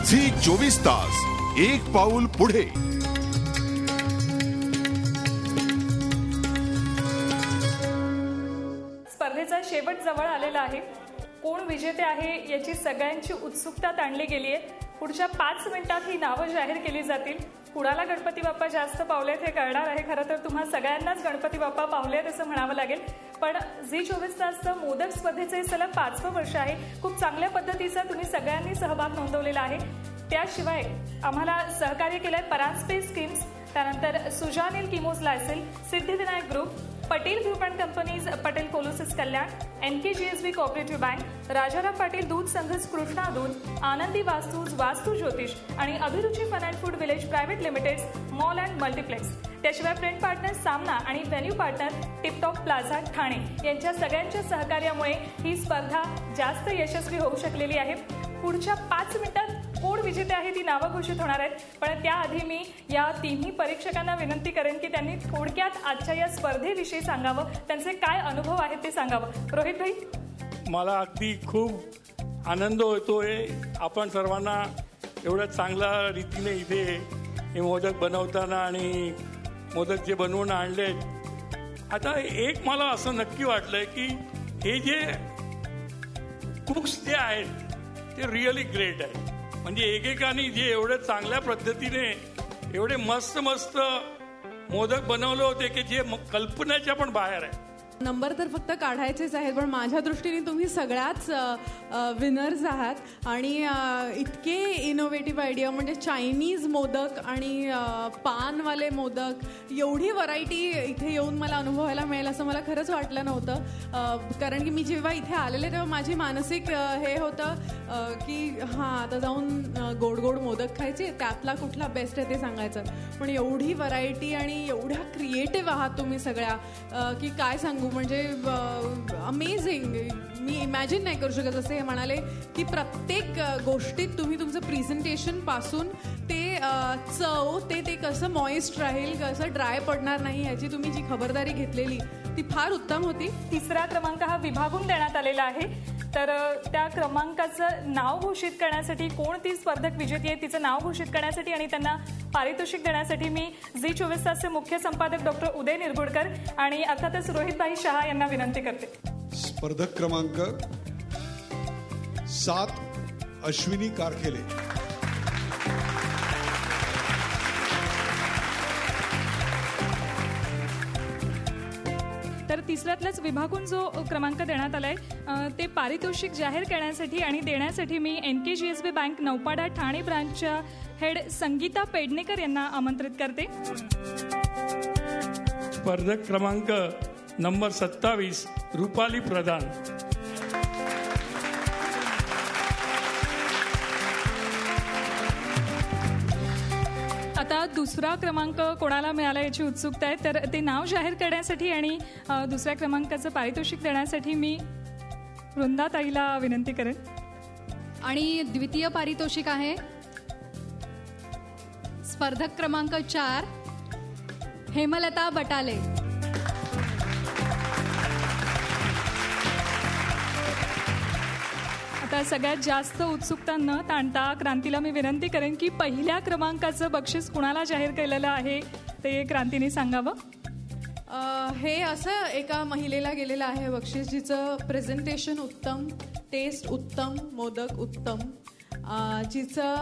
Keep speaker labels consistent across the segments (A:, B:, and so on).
A: Zee 24 तास, एक पाऊल पुढे.
B: स्पर्धेचा शेवट जवळ आलेला आहे. कोण विजेते आहे याची सगळ्यांची उत्सुकता ताणली गेली आहे. पुढच्या 5 मिनिटात ही नावं जाहीर केली जातील. कुणाला गणपती बाप्पा जास्त पावलेत हे कळणार आहे. खरं तर तुम्हा सगळ्यांनाच गणपती बाप्पा पावलेत असं म्हणावं लागेल. पण झी 24 तासचं मोदक स्पर्धेचे सलग 5वं वर्ष आहे. खूप चांगल्या पद्धतीचा तुम्ही सगळ्यांनी सहभाग नोंदवलेला आहे. त्याशिवाय आम्हाला सहकार्य केलंय परांजपे स्कीम्स, त्यानंतर सुजानिल किमोज लायसेल, Siddhivinayak group, Patel group and companies, Patel Colossus Kalyan, NKGSB cooperative bank, Rajaram Patil दूध संघ, कृष्णा दूध, आनंदी वास्तू ज्योतिष आणि Abhiruchi fun and food village private limited, mall and multiplex. त्याशिवाय फ्रेंड पार्टनर सामना आणि venue partner Tiptop Plaza Thane यांच्या सगळ्यांच्या सहकार्यामुळे ही स्पर्धा जास्त यशस्वी होऊ शकलेली आहे. पुढच्या 5 मिनिटात कोण विजेते आहे ती नावं घोषित होणार आहेत. पण त्याआधी मी या तिन्ही परीक्षकांना विनंती करेन की त्यांनी थोडक्यात आजच्या या स्पर्धेविषयी सांगावं, त्यांचे काय अनुभव आहेत ते सांगावं. रोहित भाई.
C: मला अगदी खूप आनंद होतोय आपण सर्वांना एवढ्या चांगल्या रीतीने इथे हे मोदक बनवताना आणि मोदक जे बनवून आणलेत. आता एक मला असं नक्की वाटलंय की हे जे कुक्स जे आहेत ते रिअली ग्रेट आहे. म्हणजे एकेकाने जे एवढे चांगल्या पद्धतीने एवढे मस्त मस्त मोदक बनवले होते की जे कल्पनेच्या पण बाहेर आहे.
D: नंबर तर फक्त काढायचेच आहेत, पण माझ्या दृष्टीने तुम्ही सगळ्याच विनर्स आहात. आणि इतके इनोव्हेटिव्ह आयडिया, म्हणजे चायनीज मोदक आणि पानवाले मोदक, एवढी व्हरायटी इथे येऊन मला अनुभवायला मिळेल असं मला खरंच वाटलं नव्हतं. कारण की मी जेव्हा इथे आलेले तेव्हा माझी मानसिक हे होतं की हां आता जाऊन गोड गोड मोदक खायचे, त्यातला कुठला बेस्ट आहे ते सांगायचं. पण एवढी व्हरायटी आणि एवढ्या क्रिएटिव्ह आहात तुम्ही सगळ्या की काय सांगू. म्हणजे अमेझिंग. मी इमॅजिन नाही करू शकत. जसे हे म्हणाले की प्रत्येक गोष्टीत तुम्ही तुमचं प्रेझेंटेशन पासून ते चव ते कसं मॉइस्ट राहील, कसं ड्राय पडणार नाही याची तुम्ही जी खबरदारी घेतलेली ती फार उत्तम होती.
B: 3रा क्रमांक हा विभागून देण्यात आलेला आहे. तर त्या क्रमांकाचं नाव घोषित करण्यासाठी, कोण ती स्पर्धक विजेती आहे तिचं नाव घोषित करण्यासाठी आणि त्यांना पारितोषिक देण्यासाठी मी झी 24 तासचे मुख्य संपादक डॉक्टर उदय निरगुडकर आणि अर्थातच रोहितभाई शहा यांना विनंती करते.
E: स्पर्धक क्रमांक 7 अश्विनी कारखेले.
B: तर 3ऱ्यातलाच विभागून जो क्रमांक देण्यात आलाय ते पारितोषिक जाहीर करण्यासाठी आणि देण्यासाठी मी NKGSB बँक नौपाडा ठाणे ब्रांचच्या हेड संगीता पेडणेकर यांना आमंत्रित करते.
C: स्पर्धक क्रमांक नंबर 27 रुपाली प्रधान.
B: आता 2रा क्रमांक कोणाला मिळाला याची उत्सुकता आहे. तर ते नाव जाहीर करण्यासाठी आणि 2ऱ्या क्रमांकाचं पारितोषिक देण्यासाठी मी वृंदाताईला विनंती करेन.
F: आणि द्वितीय पारितोषिक आहे स्पर्धक क्रमांक 4 हेमलता बटाले.
B: आता सगळ्यात जास्त उत्सुकता न ताणता क्रांतीला मी विनंती करेन की पहिल्या क्रमांकाचं बक्षीस कुणाला जाहीर केलेलं आहे ते क्रांतीने सांगावं.
D: हे असं एका महिलेला गेलेलं आहे बक्षीस जिचं प्रेझेंटेशन उत्तम, टेस्ट उत्तम, मोदक उत्तम, जिचा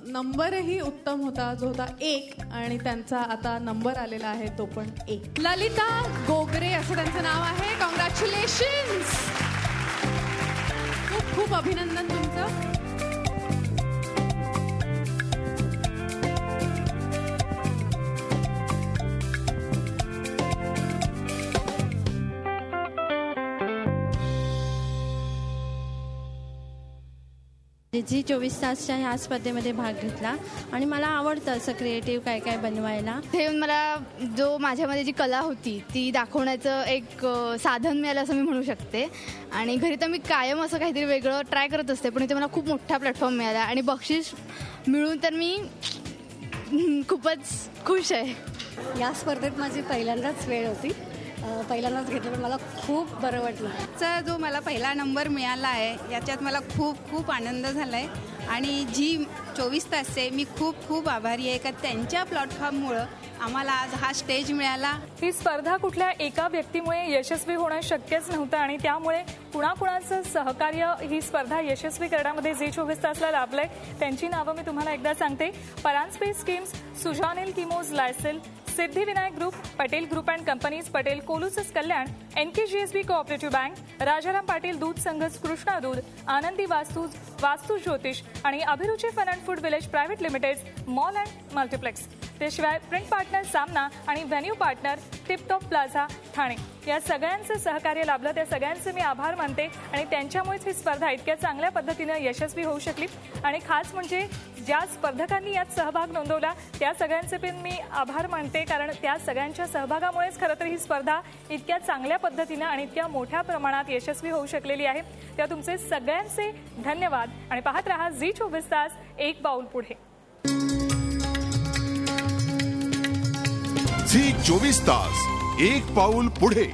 D: नंबरही उत्तम होता, जो होता 1, आणि त्यांचा आता नंबर आलेला आहे तो पण 1. ललिता गोगरे असं त्यांचं नाव आहे. कॉंग्रॅच्युलेशन्स, खूप खूप अभिनंदन तुमचं.
G: झी 24 तासच्या ह्या स्पर्धेमध्ये भाग घेतला आणि मला आवडतं असं क्रिएटिव्ह काय काय बनवायला.
H: हे मला जो माझ्यामध्ये जी कला होती ती दाखवण्याचं एक साधन मिळालं असं मी म्हणू शकते. आणि घरी तर मी कायम असं काहीतरी वेगळं ट्राय करत असते, पण इथे मला खूप मोठा प्लॅटफॉर्म मिळाला आणि बक्षीस मिळून तर मी खूपच खुश आहे.
I: या स्पर्धेत माझी पहिल्यांदाच वेळ होती, पहिल्यांदाच घेतलं, पण मला खूप बरं वाटलं.
J: जो मला पहिला नंबर मिळाला आहे याच्यात मला खूप खूप आनंद झाला आहे आणि जी 24 तासचे मी खूप खूप आभारी आहे का त्यांच्या प्लॅटफॉर्ममुळं आम्हाला आज हा स्टेज मिळाला.
B: ही स्पर्धा कुठल्या एका व्यक्तीमुळे यशस्वी होणं शक्यच नव्हतं आणि त्यामुळे कुणाकुणाचं सहकार्य ही स्पर्धा यशस्वी करण्यामध्ये झी 24 तासला लाभलंय. त्यांची नावं मी तुम्हाला एकदा सांगते. परांजपे स्कीम्स, सुजानिल किमोज लायसेल, Siddhivinayak group, Patel group and companies, Patel Colossus Kalyan, NKGSB cooperative bank, Rajaram Patil दूध संघच, कृष्णा दूध, आनंदी वास्तू ज्योतिष आणि Abhiruchi fun and food village private limited, mall and multiplex. त्याशिवाय प्रिंट पार्टनर सामना आणि venue partner Tiptop Plaza Thane. या सगळ्यांचं सहकार्य लाभलं. त्या सगळ्यांचे मी आभार मानते आणि त्यांच्यामुळेच ही स्पर्धा इतक्या चांगल्या पद्धतीनं यशस्वी होऊ शकली. आणि खास म्हणजे ज्या स्पर्धकांनी यात सहभाग नोंदवला त्या सगळ्यांचे पण मी आभार मानते, कारण त्या सगळ्यांच्या सहभागामुळेच खरं तर ही स्पर्धा इतक्या चांगल्या पद्धतीनं आणि इतक्या मोठ्या प्रमाणात यशस्वी होऊ शकलेली आहे. तेव्हा तुमचे सगळ्यांचे धन्यवाद आणि पाहत रहा झी 24 तास, एक पाऊल पुढे.
A: झी 24 तास, एक पाऊल पुढे.